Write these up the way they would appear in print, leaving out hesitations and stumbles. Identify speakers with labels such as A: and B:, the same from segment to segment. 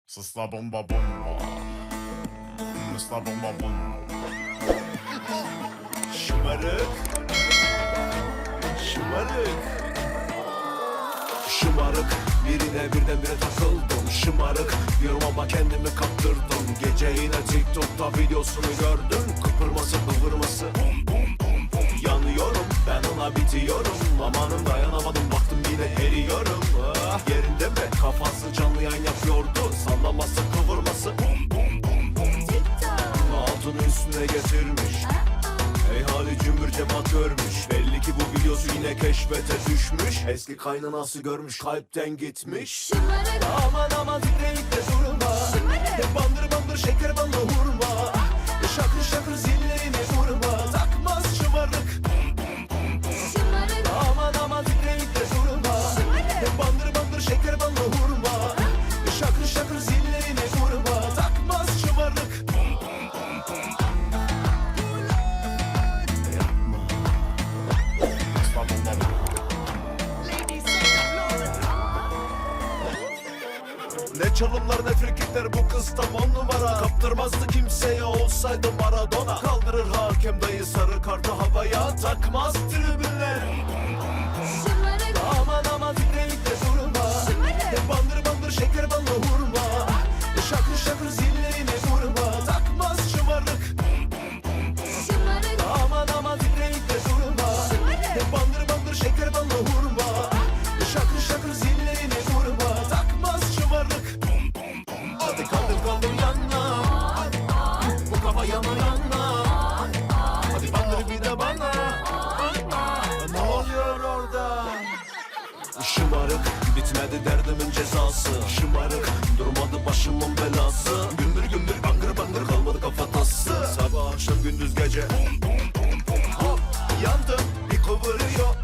A: Sısla bomba bomba. Sısla bomba bomba.
B: Şımarık. Şımarık. Şımarık. Birine birdenbire takıldım. Şımarık. Diyorum ama kendimi kaptırdım. Gece yine TikTok'ta videosunu gördüm. Kıpırması kıvırması. Yanıyorum ben ona bitiyorum. Amanın dayanamadım baktım yine eriyorum. Yerinde mi? Kafası canlı yayın yapıyordu. Sallaması kıvırması. Altını üstüne getirmiş. Ey hali cümbür cemaat görmüş. Belli ki bu videosu yine keşfete düşmüş. Eski kaynanası görmüş kalpten gitmiş. Aman aman titreyip de durma. Bandır bandır şeker ballı hurma. Şakır şakır zillerini vurma. Takmaz şımarık. Aman aman titreyip de durma. Bandır bandır şeker ballı hurma. Şakır şakır zillerini vurma. Takmaz şımarık.
A: Sısla bomba bomba.
B: Ne çalımlar ne frikikler bu kız tam 10 numara. Kaptırmazdı kimseye olsaydı Maradona. Kaldırır hakem dayı sarı kartı havaya. Takmaz tribünler. Aman aman titreyip de durma. Bandır bandır şeker ballı hurma. Şakır şakır zillerini vurma. Takmaz şımarık. Aman aman titreyip de durma. Bandır bandır şeker ballı hurma. Şakır şakır zillerini vurma. Takmaz şımarık. Hadi kaldır kaldır yana. Bu kafa yana yana. Hadi bandır bir de bana. Ne oluyor orada? Şımarık bitmedi derdimin cezası. Şımarık durmadı başımın belası. Gümbür gümbür bangır bangır kalmadı kafatası. Sabah akşam gündüz gece. Hop yandım bir kıvırıyor.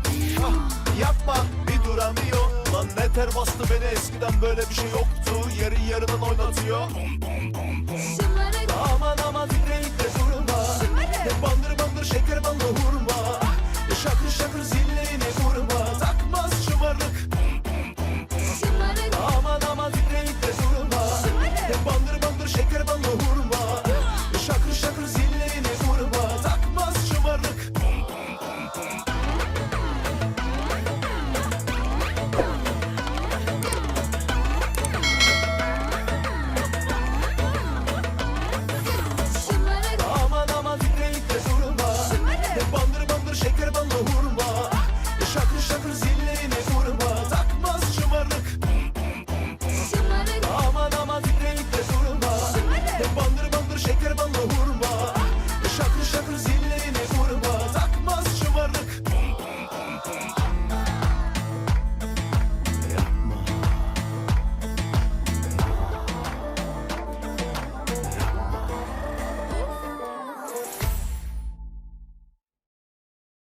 B: Yapma bir duramıyor. Lan ne ter bastı beni eskiden böyle bir şey yoktu. Yeri yerinden oynatıyor. Aman aman titreyip de durma. Bandır bandır şeker ballı hurma. Şakır şakır zillerini vurma. Takmaz şımarık. Aman aman titreyip de durma. Bandır bandır şeker ballı hurma. Şakır şakır zillerini vurma. Takmaz şımarık. Aman aman titreyip de durma. Bandır bandır şeker ballı hurma. Şakır şakır zillerini